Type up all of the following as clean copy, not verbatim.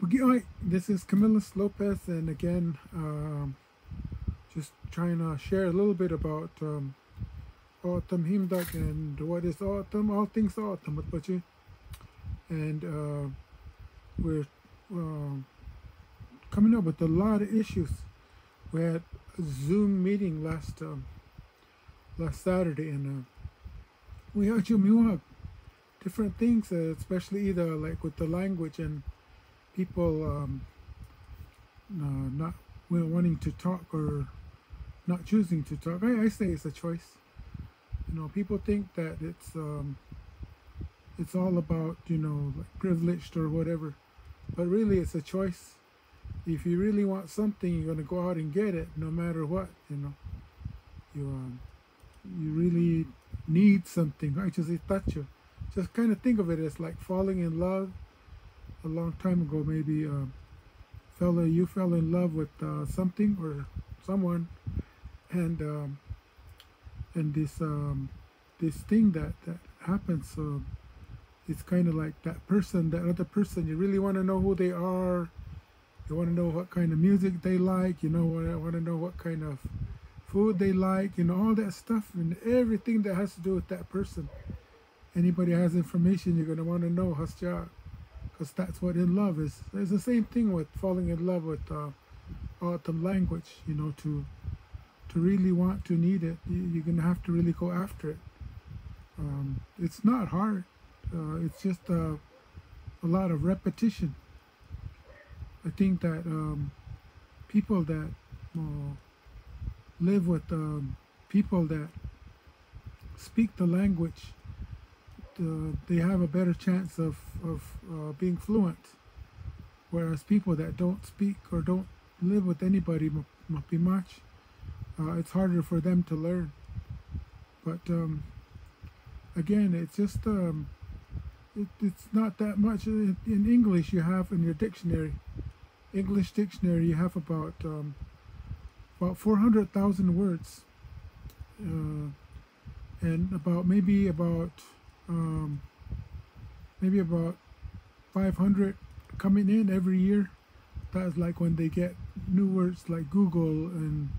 Okay, this is Camillus Lopez, and again, just trying to share a little bit about autumn himdag and what is autumn, all things autumn, and we're uh, coming up with a lot of issues. We had a Zoom meeting last Saturday, and we had different things, especially either like with the language and people not wanting to talk or not choosing to talk. I say it's a choice. People think that it's all about like privileged or whatever, but really it's a choice. If you really want something, you're gonna go out and get it, no matter what. You really need something. Right? Just kind of think of it as like falling in love. A long time ago, maybe you fell in love with something or someone, and this thing that happens. So it's kind of like that other person. You really want to know who they are. You want to know what kind of music they like. Want to know what kind of food they like. All that stuff and everything that has to do with that person. Anybody has information, you're gonna want to know, Hasja, because that's what in love is. It's the same thing with falling in love with autumn language. To really want to need it, you're gonna have to really go after it. It's not hard. It's just a lot of repetition. I think that people that live with people that speak the language, they have a better chance of being fluent. Whereas people that don't speak or don't live with anybody much, it's harder for them to learn. But again, it's just it's not that much. In English, you have in your dictionary, English dictionary, you have about 400,000 words, and maybe about 500 coming in every year. That's like when they get new words like Google and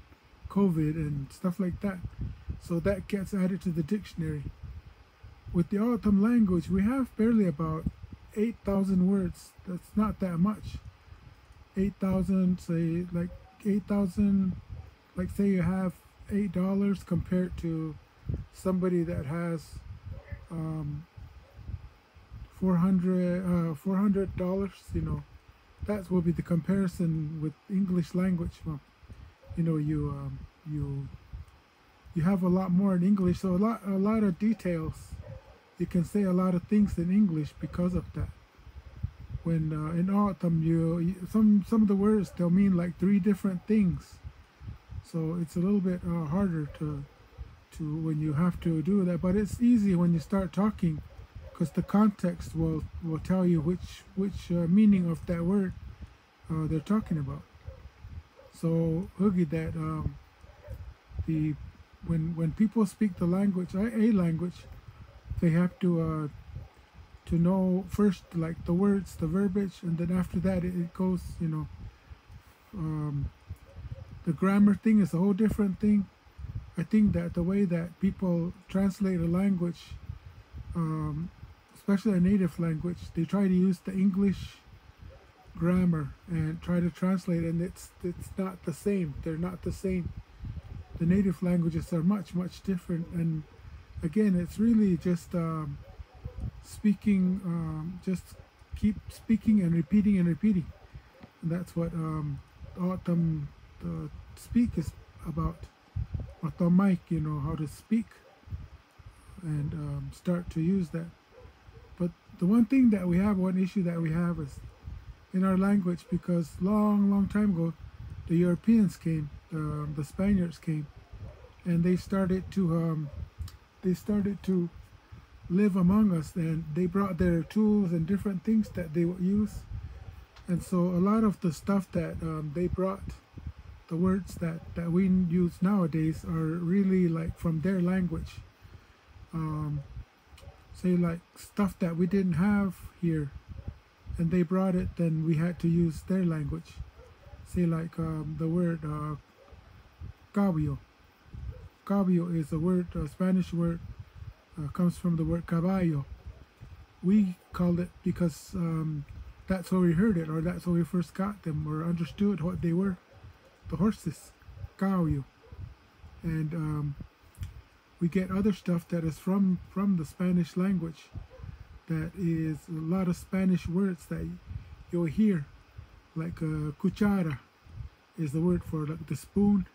COVID and stuff like that. So that gets added to the dictionary. With the autumn language, we have barely about 8,000 words. That's not that much. 8,000, say like 8,000, like say you have $8 compared to somebody that has $400. That will be the comparison with English language. Well, you have a lot more in English, so a lot of details. You can say a lot of things in English because of that. When in autumn, some of the words, they'll mean like 3 different things. So it's a little bit harder to when you have to do that. But it's easy when you start talking, because the context will tell you which meaning of that word they're talking about. So Hoogie, that when people speak the language, a language, they have to know first like the words, the verbiage, and then after that it goes. The grammar thing is a whole different thing. I think that the way that people translate a language, especially a native language, they try to use the English grammar and try to translate, and it's not the same. They're not the same. The native languages are much different, and again, it's really just speaking. Just keep speaking and repeating, and that's what autumn speak is about. Autumn, how to speak and start to use that. But the one issue that we have is in our language, because long time ago, the Europeans came, the Spaniards came, and they started to live among us, and they brought their tools and different things that they would use. And so a lot of the stuff that they brought, the words that we use nowadays, are really like from their language. Say like stuff that we didn't have here, and they brought it, then we had to use their language. Say like the word cabio. Cabio is a word, a Spanish word, comes from the word caballo. We called it because that's how we heard it, or that's how we first got them, or understood what they were. The horses, caballo. And we get other stuff that is from the Spanish language. That is a lot of Spanish words that you'll hear, like cuchara is the word for like the spoon,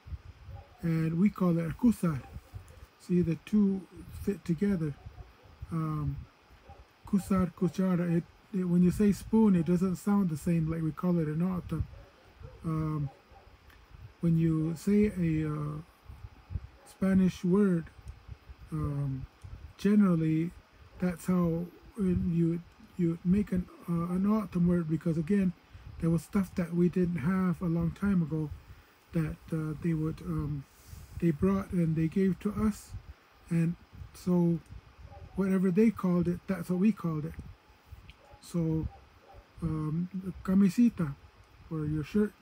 and we call it cusar. See, the two fit together. Cusar, cuchara. When you say spoon, it doesn't sound the same like we call it in Autumn. When you say a Spanish word, generally that's how you make an Autumn word, because again, there was stuff that we didn't have a long time ago that they brought and they gave to us, and so whatever they called it, that's what we called it. So camisita, or your shirt,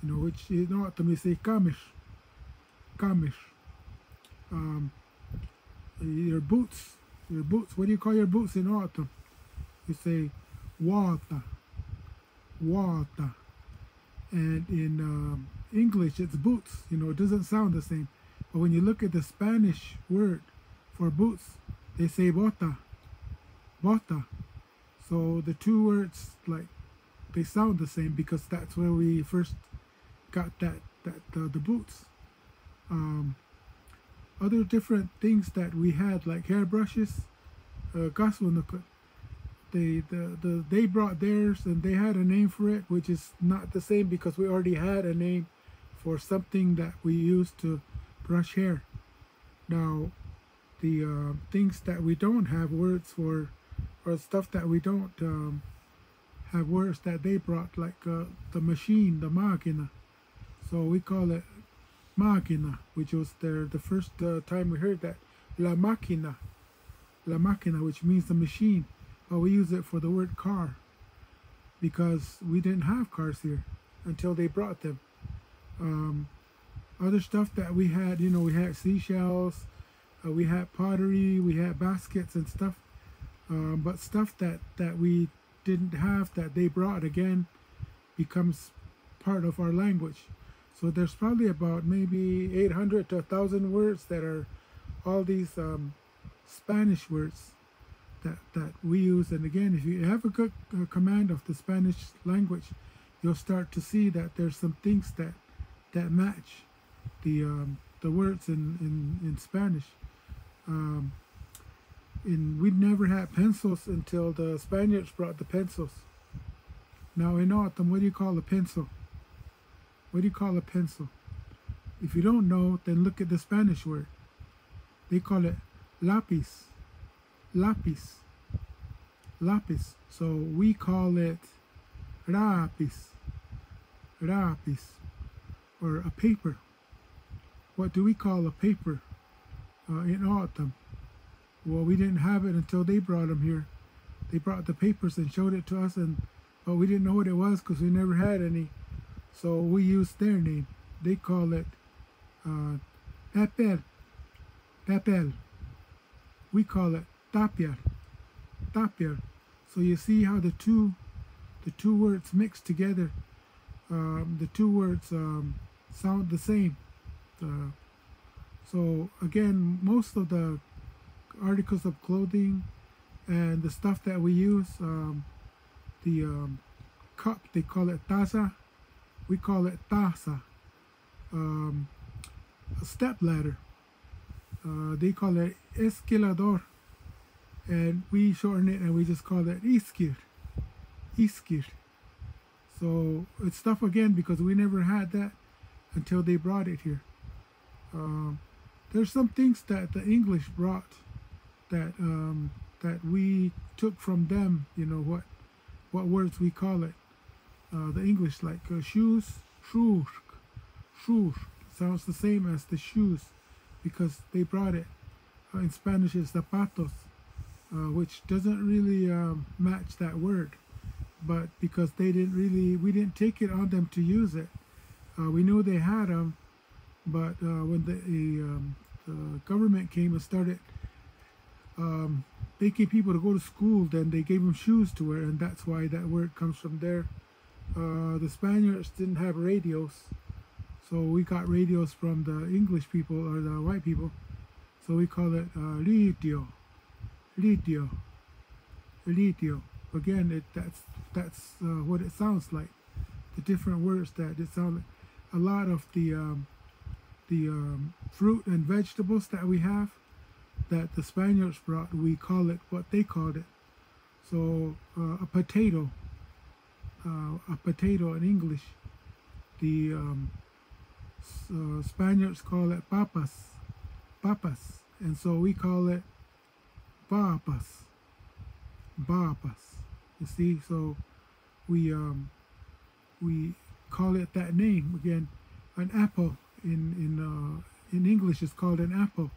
which is not to me say kamish. Your boots. What do you call your boots in autumn? You say wata. And in English, it's boots. It doesn't sound the same. But when you look at the Spanish word for boots, they say bota. So the two words, like, they sound the same because that's where we first got the boots. Other different things that we had, like hairbrushes, they brought theirs and they had a name for it, which is not the same because we already had a name for something that we used to brush hair. Now, the things that we don't have words for, or stuff that we don't have words that they brought, like the machine, the máquina. So we call it máquina, which was the first time we heard that. La máquina, which means the machine. But we use it for the word car because we didn't have cars here until they brought them. Other stuff that we had, we had seashells, we had pottery, we had baskets and stuff. But stuff that we didn't have that they brought, again, becomes part of our language. So there's probably about maybe 800 to 1,000 words that are all these Spanish words that we use. And again, if you have a good command of the Spanish language, you'll start to see that there's some things that match the words in Spanish. We'd never had pencils until the Spaniards brought the pencils. Now in autumn, what do you call a pencil? What do you call a pencil? If you don't know, then look at the Spanish word. They call it lápiz. So we call it lápiz, or a paper. What do we call a paper in autumn? Well, we didn't have it until they brought them here. They brought the papers and showed it to us, but we didn't know what it was because we never had any. So we used their name. They call it papel. We call it tapiar. So you see how the two words mix together. The two words sound the same. So again, most of the articles of clothing and the stuff that we use, the cup, they call it taza. We call it taza. A step ladder, they call it escalador, and we shorten it and we just call it iskir. So it's tough again because we never had that until they brought it here. There's some things that the English brought that we took from them. What words we call it. The English, like shoes, shoes, sounds the same as the shoes because they brought it. In Spanish, it's zapatos, which doesn't really match that word. but because we didn't take it on them to use it. We knew they had them, but when the government came and started making people to go to school, then they gave them shoes to wear, and that's why that word comes from there. The Spaniards didn't have radios, so we got radios from the English people or the white people. So we call it litio, litio, litio. Again, that's what it sounds like. The different words that it sounds like. A lot of the fruit and vegetables that we have, that the Spaniards brought, we call it what they called it. So a potato in English, the Spaniards call it papas, and so we call it papas. You see, so we call it that name again. An apple in English is called an apple,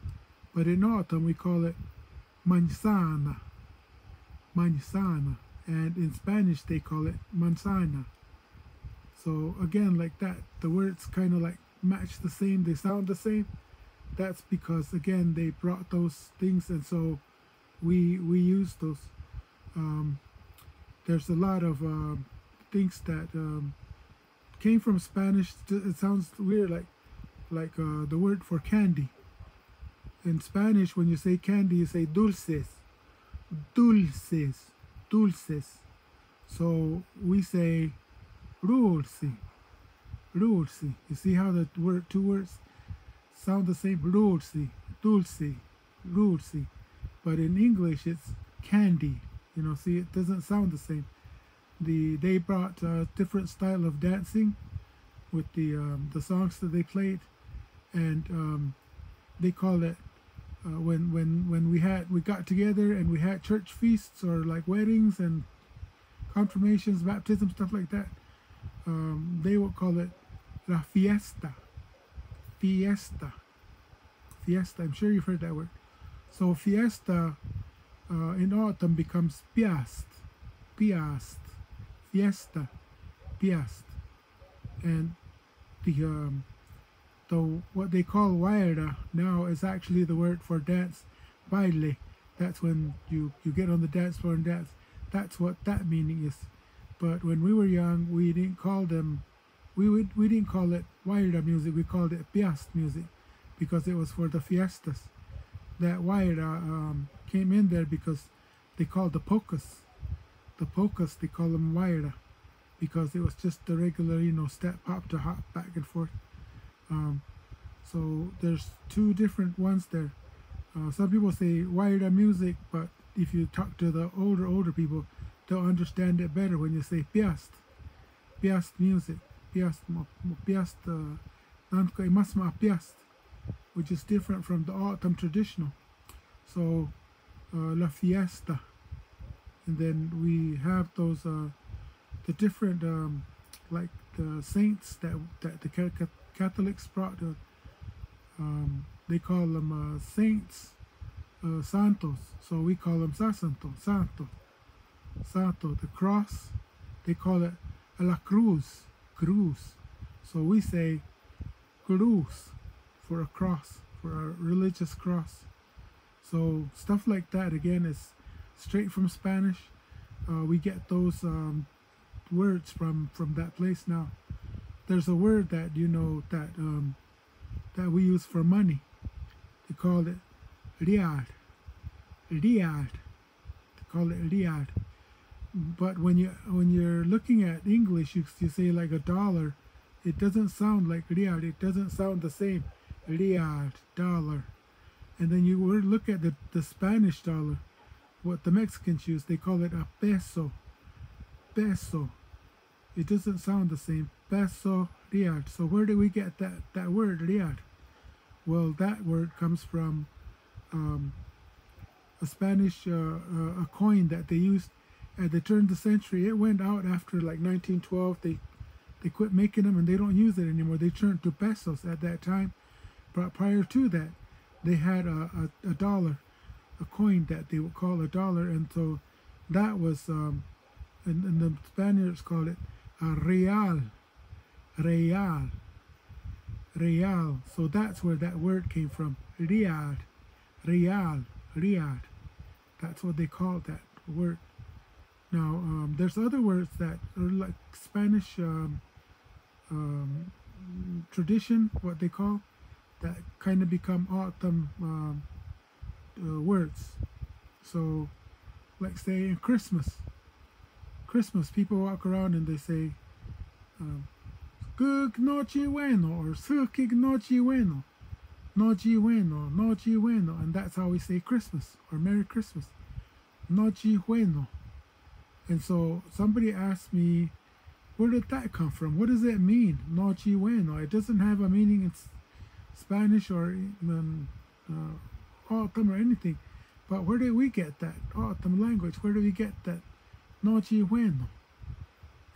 but in autumn we call it manzana, and in Spanish they call it manzana. So again, like that, the words kind of like match the same, they sound the same. That's because again they brought those things, and so we use those. There's a lot of things that came from Spanish. It sounds weird, like the word for candy. In Spanish, when you say candy, you say dulces, dulces, dulces. So we say dulce, dulce. You see how the two words sound the same? Dulce, dulce, dulce. But in English, it's candy. You know, see, it doesn't sound the same. They brought a different style of dancing with the songs that they played, and they call it when we got together and we had church feasts or like weddings and confirmations, baptism, stuff like that. They would call it la fiesta, fiesta, fiesta. I'm sure you've heard that word. So fiesta in autumn becomes piast, piast, fiesta, piast, and the what they call huayra now is actually the word for dance, baile. That's when you get on the dance floor and dance. That's what that meaning is. But when we were young, we didn't call them, we didn't call it huayra music. We called it piast music because it was for the fiestas. That huayra came in there because they called the polkas. The polkas, they call them huayra because it was just the regular, step, hop to hop, back and forth. So there's two different ones there. Some people say huayra music, but if you talk to the older people, they'll understand it better when you say piast, piast music, piast, piast, which is different from the autumn traditional. So la fiesta, and then we have those the different like the saints that the Catholics brought. They call them saints, santos. So we call them santo. The cross, they call it la cruz. So we say cruz for a cross, for a religious cross. So stuff like that again is straight from Spanish. We get those words from that place. Now there's a word that that we use for money. They call it riad. They call it riad. But when you're looking at English, you say like a dollar. It doesn't sound like riad. It doesn't sound the same. Riad, dollar. And then you look at the Spanish dollar, what the Mexicans use, they call it a peso. Peso. It doesn't sound the same. Peso, riad. So where do we get that word, riad? Well, that word comes from a Spanish a coin that they used at the turn of the century. It went out after like 1912. They quit making them and they don't use it anymore. They turned to pesos at that time. But prior to that, they had a dollar, a coin that they would call a dollar, and so that was and the Spaniards call it real, real, real. So that's where that word came from. Real, real, real. That's what they call that word. Now, there's other words that are like Spanish um, tradition, what they call, that kind of become autumn words. So, like say in Christmas, people walk around and they say, "Good noche bueno" or "Suki noche bueno," "Noche bueno," "Noche bueno," and that's how we say Christmas or Merry Christmas, "Noche bueno." And so somebody asked me, where did that come from? What does it mean, Noche bueno? It doesn't have a meaning in Spanish or even autumn or anything. But where did we get that autumn language? Where did we get that Noche bueno?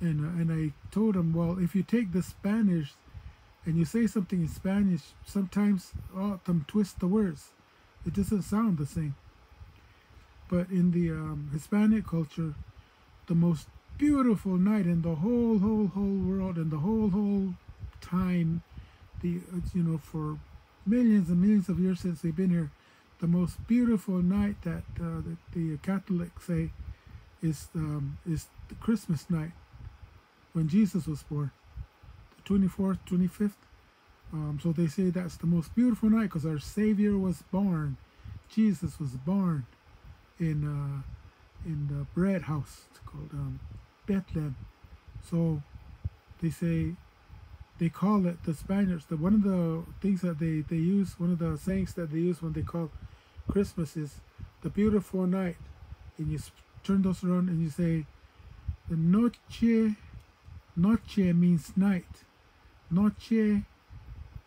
And I told him, well, if you take the Spanish and you say something in Spanish, sometimes autumn twists the words. It doesn't sound the same. But in the Hispanic culture, the most beautiful night in the whole world and the whole time, for millions and millions of years since they've been here, the most beautiful night that the Catholics say is the Christmas night when Jesus was born, the 24th, 25th. So they say that's the most beautiful night because our Savior was born. Jesus was born in the bread house. It's called Bethlehem. So they say, they call it, the Spaniards, one of the things that they use, one of the sayings that they use when they call Christmas is the beautiful night. And you turn those around and you say, the noche means night. Noche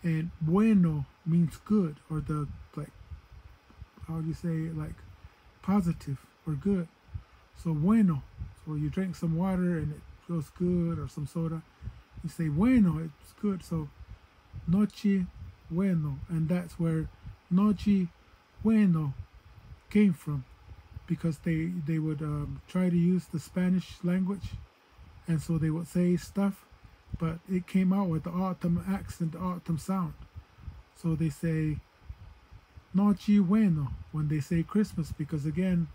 and bueno means good, or the, like, how do you say, like positive or good. So bueno, so you drink some water and it feels good, or some soda, you say bueno, it's good. So noche bueno, and that's where noche bueno came from, because they would try to use the Spanish language, and so they would say stuff, but it came out with the autumn accent, the autumn sound. So they say noche bueno when they say Christmas, because again,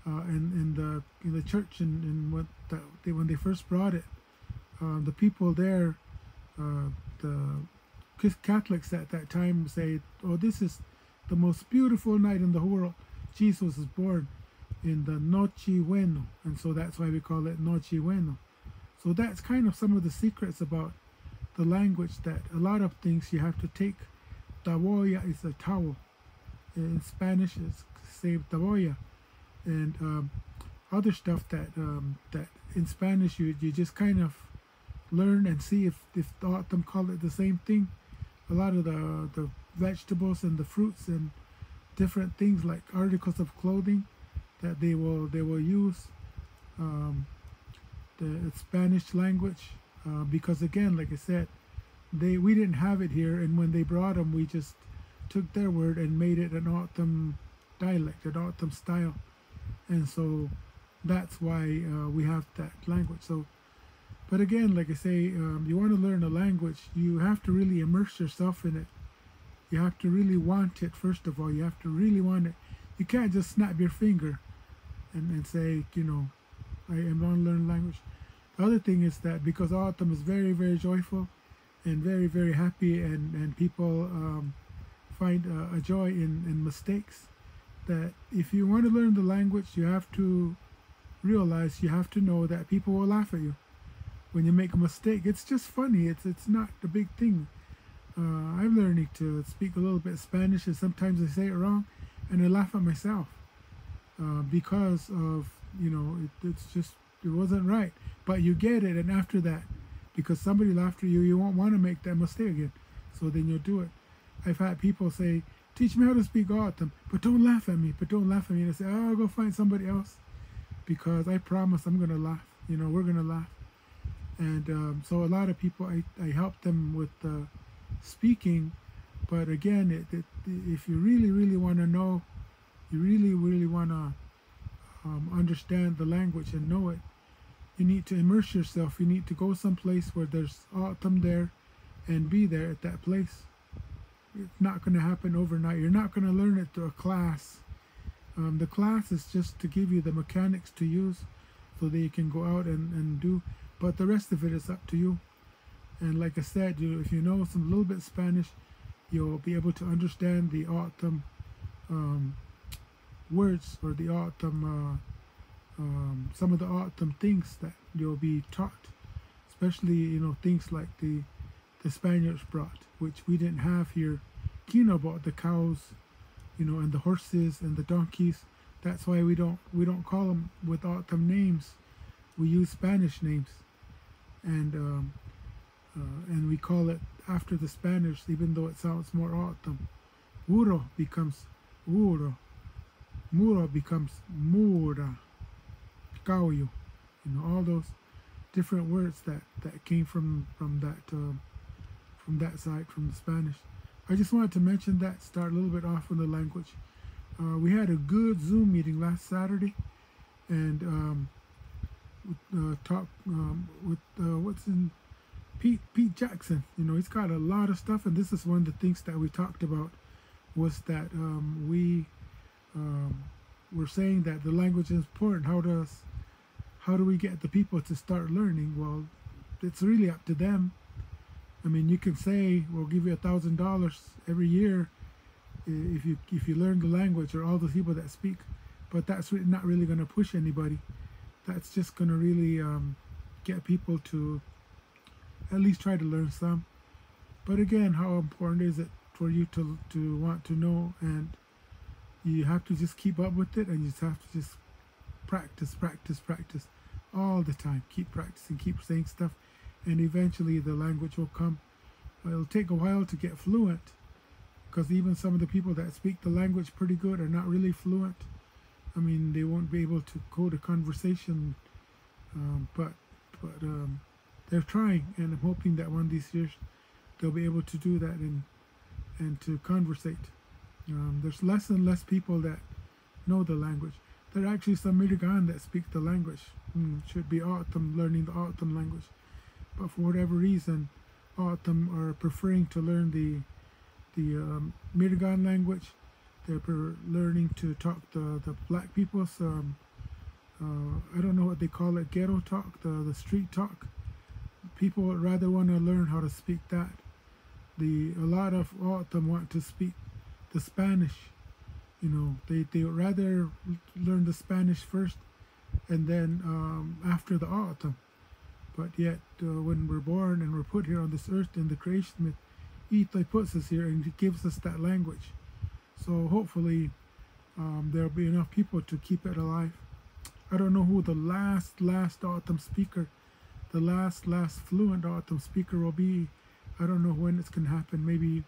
in the church and when they first brought it, the people there, the Catholics at that time say, "Oh, this is the most beautiful night in the whole world. Jesus is born in the Noche Bueno," and so that's why we call it Noche Bueno. So that's kind of some of the secrets about the language, that a lot of things you have to take. Taboya is a towel. In Spanish, it's say taboya, and other stuff that in Spanish you just kind of learn and see if them call it the same thing. A lot of the vegetables and the fruits and different things like articles of clothing that they will use the Spanish language, because again, like I said, we didn't have it here, and when they brought them, we just took their word and made it an autumn dialect, an autumn style, and so that's why we have that language. So, but again, like I say, you want to learn a language, you have to really immerse yourself in it. You have to really want it. First of all, you have to really want it. You can't just snap your finger and say, I am going to learn language. The other thing is that because autumn is very, very joyful and very, very happy, and people find a joy in mistakes, that if you want to learn the language, you have to realize, you have to know that people will laugh at you when you make a mistake. It's just funny. It's not a big thing. I'm learning to speak a little bit Spanish, and sometimes I say it wrong, and I laugh at myself because of, it wasn't right. But you get it, and after that, because somebody laughed at you, you won't want to make that mistake again. So then you'll do it. I've had people say, "Teach me how to speak autumn, but don't laugh at me, And I say, "Oh, I'll go find somebody else, because I promise I'm going to laugh. We're going to laugh." And so a lot of people, I help them with speaking. But again, if you really, really want to know, you really, really want to understand the language and know it, You need to immerse yourself. You need to go someplace where there's autumn there and be there at that place. It's not going to happen overnight. You're not going to learn it through a class. The class is just to give you the mechanics to use so that you can go out and do. But the rest of it is up to you. And like I said, if you know some little bit Spanish, you'll be able to understand the autumn words, or the autumn, some of the autumn things that you'll be taught. Especially, things like the Spaniards brought, which we didn't have here. Kino brought the cows, and the horses and the donkeys. That's why we don't call them with autumn names. We use Spanish names, and we call it after the Spanish, even though it sounds more autumn. Uro becomes uro, muro becomes mura, caullo. All those different words that came from that side, from the Spanish. I just wanted to mention that, start a little bit off on the language. We had a good Zoom meeting last Saturday, and talked with Pete Jackson. He's got a lot of stuff, and this is one of the things that we talked about, was that we were saying that the language is important. How do we get the people to start learning? Well, it's really up to them. I mean, you can say we'll give you $1,000 every year if you learn the language, or all the people that speak, but that's not really going to push anybody. That's just going to really get people to at least try to learn some. But again, how important is it for you to want to know? And you have to just keep up with it, and you just have to just practice all the time. Keep practicing, keep saying stuff, and eventually the language will come. It'll take a while to get fluent, because even some of the people that speak the language pretty good are not really fluent. I mean, they won't be able to code a conversation, but they're trying, and I'm hoping that one of these years they'll be able to do that and to conversate. There's less and less people that know the language. There are actually some Mirigan that speak the language. Should be autumn, learning the autumn language, but for whatever reason, autumn are preferring to learn the Mirigan language. They're learning to talk the black people's, I don't know what they call it, ghetto talk, the street talk. People would rather want to learn how to speak that. A lot of autumn want to speak the Spanish. They would rather learn the Spanish first, and then after the autumn. But yet, when we're born and we're put here on this earth in the creation myth, Itay puts us here and he gives us that language. So hopefully there'll be enough people to keep it alive. I don't know who the last autumn speaker, the last fluent autumn speaker will be. I don't know when it's going to happen. Maybe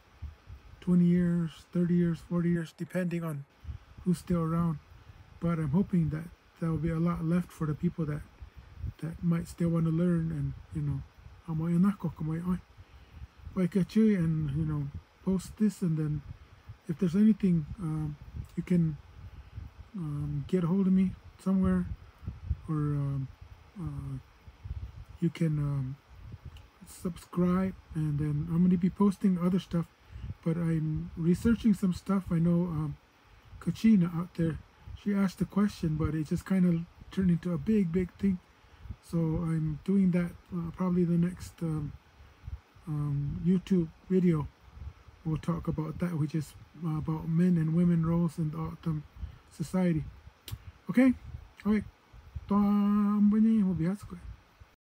20 years, 30 years, 40 years, depending on who's still around. But I'm hoping that there will be a lot left for the people that might still want to learn, and and post this, and then if there's anything, you can get a hold of me somewhere, or you can subscribe, and then I'm going to be posting other stuff, but I'm researching some stuff. I know Kachina out there, she asked a question, but it just kind of turned into a big thing. So I'm doing that probably the next YouTube video. We'll talk about that, which is about men and women roles in the autumn society. Okay? All right.